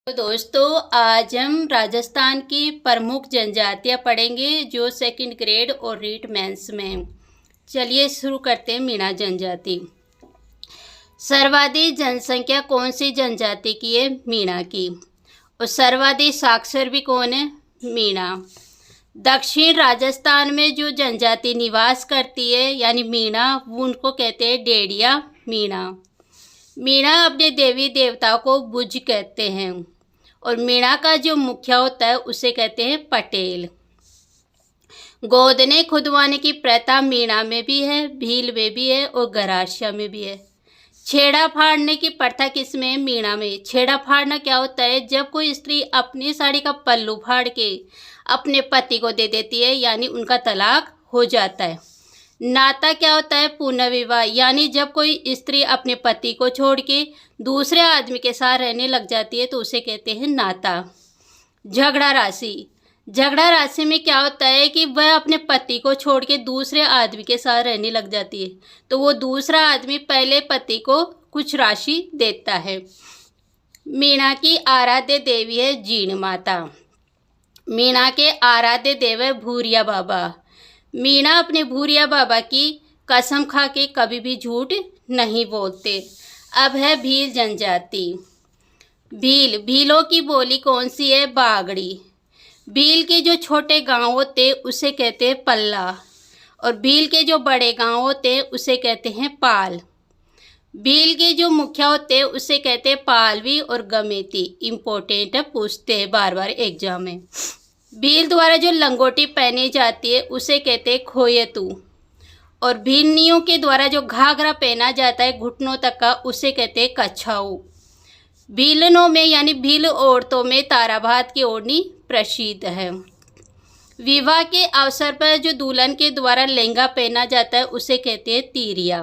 तो दोस्तों, आज हम राजस्थान की प्रमुख जनजातियां पढ़ेंगे जो सेकंड ग्रेड और रीट मेंस में हैं। चलिए शुरू करते हैं। मीणा जनजाति। सर्वाधिक जनसंख्या कौन सी जनजाति की है? मीणा की। और सर्वाधिक साक्षर भी कौन है? मीणा। दक्षिण राजस्थान में जो जनजाति निवास करती है यानी मीणा, वो उनको कहते हैं डेढ़िया मीणा। मीणा अपने देवी देवताओं को बुज कहते हैं और मीणा का जो मुखिया होता है उसे कहते हैं पटेल। गोदने खुदवाने की प्रथा मीणा में भी है, भील में भी है और गरासिया में भी है। छेड़ा फाड़ने की प्रथा किसमें है? मीणा में। छेड़ा फाड़ना क्या होता है? जब कोई स्त्री अपनी साड़ी का पल्लू फाड़ के अपने पति को दे देती है यानी उनका तलाक हो जाता है। नाता क्या होता है? पुनर्विवाह, यानी जब कोई स्त्री अपने पति को छोड़ के दूसरे आदमी के साथ रहने लग जाती है तो उसे कहते हैं नाता। झगड़ा राशि। झगड़ा राशि में क्या होता है कि वह अपने पति को छोड़ के दूसरे आदमी के साथ रहने लग जाती है तो वो दूसरा आदमी पहले पति को कुछ राशि देता है। मीणा की आराध्य देवी है जीण माता। मीणा के आराध्य देव है भूरिया बाबा। मीणा अपने भूरिया बाबा की कसम खा के कभी भी झूठ नहीं बोलते। अब है भील जनजाति। भीलों की बोली कौन सी है? बागड़ी। भील के जो छोटे गांव होते उसे कहते हैं पल्ला और भील के जो बड़े गांव होते उसे कहते हैं पाल। भील के जो मुखिया होते हैं उसे कहते हैं पालवी और गमेती। इम्पोर्टेंट है, पूछते हैं बार बार एग्जाम में। भील द्वारा जो लंगोटी पहनी जाती है उसे कहते हैं खोयतू और भीलनियों के द्वारा जो घाघरा पहना जाता है घुटनों तक का उसे कहते हैं कछाऊ। भीलनों में यानी भील औरतों में ताराभात की ओढ़नी प्रसिद्ध है। विवाह के अवसर पर जो दुल्हन के द्वारा लहंगा पहना जाता है उसे कहते हैं तीरिया।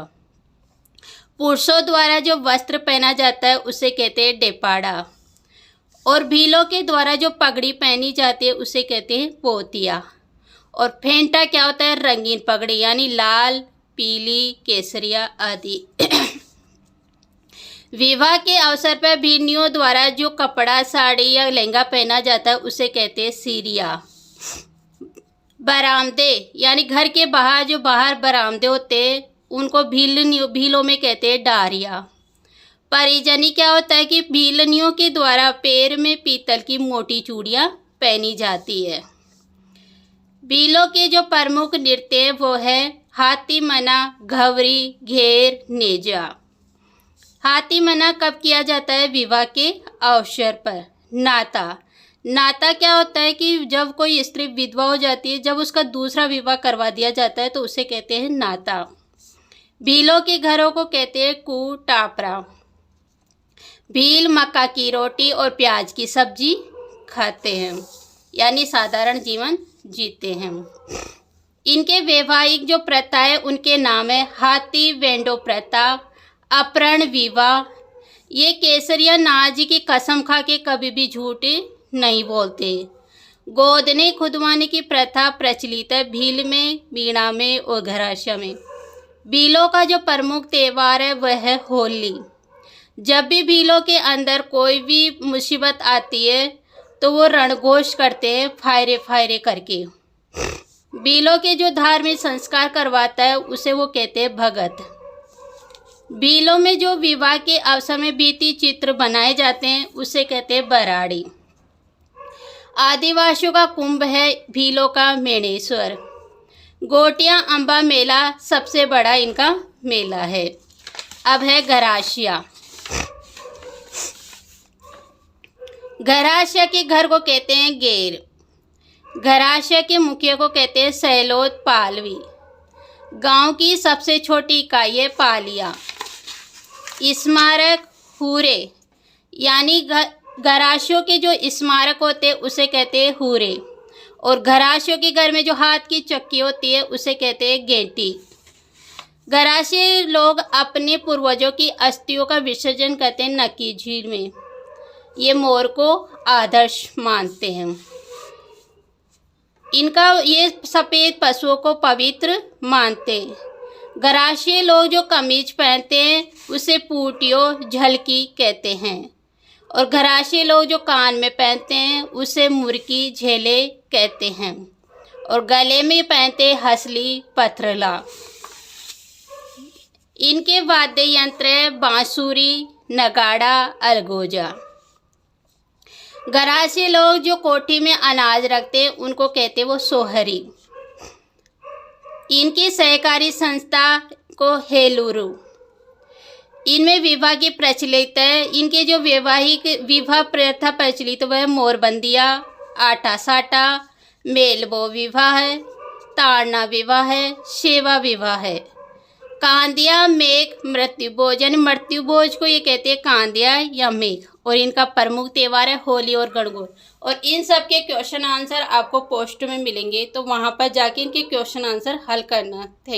पुरुषों द्वारा जो वस्त्र पहना जाता है उसे कहते हैं डेपाड़ा और भीलों के द्वारा जो पगड़ी पहनी जाती है उसे कहते हैं पोतिया। और फेंटा क्या होता है? रंगीन पगड़ी यानी लाल, पीली, केसरिया आदि। विवाह के अवसर पर भीलनियों द्वारा जो कपड़ा, साड़ी या लहंगा पहना जाता है उसे कहते हैं सीरिया। बरामदे यानी घर के बाहर जो बाहर बरामदे होते हैं उनको भीलों में कहते हैं डारिया। परिजनी क्या होता है कि भीलनियों के द्वारा पैर में पीतल की मोटी चूड़ियाँ पहनी जाती है। भीलों के जो प्रमुख नृत्य है वो है हाथी मना, घवरी, घेर, नेजा। हाथी मना कब किया जाता है? विवाह के अवसर पर। नाता। नाता क्या होता है कि जब कोई स्त्री विधवा हो जाती है, जब उसका दूसरा विवाह करवा दिया जाता है तो उसे कहते हैं नाता। भीलों के घरों को कहते हैं कू टापरा। भील मक्का की रोटी और प्याज की सब्जी खाते हैं यानी साधारण जीवन जीते हैं। इनके वैवाहिक जो प्रथा है उनके नाम है हाथी वेंडो प्रथा, अपहरण विवाह। ये केसरिया नाजी की कसम खा के कभी भी झूठ नहीं बोलते। गोदने खुदवाने की प्रथा प्रचलित है भील में, मीणा में और गरासिया में। भीलों का जो प्रमुख त्यौहार है वह है होली। जब भी भीलों के अंदर कोई भी मुसीबत आती है तो वो रणघोष करते हैं फायरे फायरे करके। भीलों के जो धार्मिक संस्कार करवाता है उसे वो कहते हैं भगत। भीलों में जो विवाह के अवसर में भित्ति चित्र बनाए जाते हैं उसे कहते हैं बराड़ी। आदिवासियों का कुंभ है भीलों का मेणेश्वर। गोटिया अम्बा मेला सबसे बड़ा इनका मेला है। अब है गरासिया। गरासिया के घर को कहते हैं गेर। गरासिया के मुखिया को कहते हैं सैलोद पालवी। गांव की सबसे छोटी इकाई है पालिया। स्मारक हुरे यानी गरासियों के जो स्मारक होते हैं उसे कहते हैं हुरे और गरासियों के घर में जो हाथ की चक्की होती है उसे कहते हैं गेंटी। गरासी लोग अपने पूर्वजों की अस्थियों का विसर्जन करते हैं नक्की झील में। ये मोर को आदर्श मानते हैं। इनका ये सफ़ेद पशुओं को पवित्र मानते हैं। गरासी लोग जो कमीज पहनते हैं उसे पूटियो झलकी कहते हैं और घराशी लोग जो कान में पहनते हैं उसे मुर्की झेले कहते हैं। और गले में पहनते हसली पथरला। इनके वाद्य यंत्र है बांसुरी, नगाड़ा, अलगोजा। घरासी लोग जो कोठी में अनाज रखते हैं उनको कहते वो सोहरी। इनकी सहकारी संस्था को हेलुरु। इनमें विवाह की प्रचलित है। इनके जो वैवाहिक विवाह प्रथा प्रचलित वह मोरबंदिया, आटा साटा, मेलबो विवाह है, ताड़ना विवाह है, सेवा विवाह है। कांदिया, मेघ, मृत्यु भोज, यानी मृत्यु भोज को ये कहते हैं कांदिया या मेघ। और इनका प्रमुख त्योहार है होली और गणगौर। और इन सब के क्वेश्चन आंसर आपको पोस्ट में मिलेंगे, तो वहां पर जाके इनके क्वेश्चन आंसर हल करना।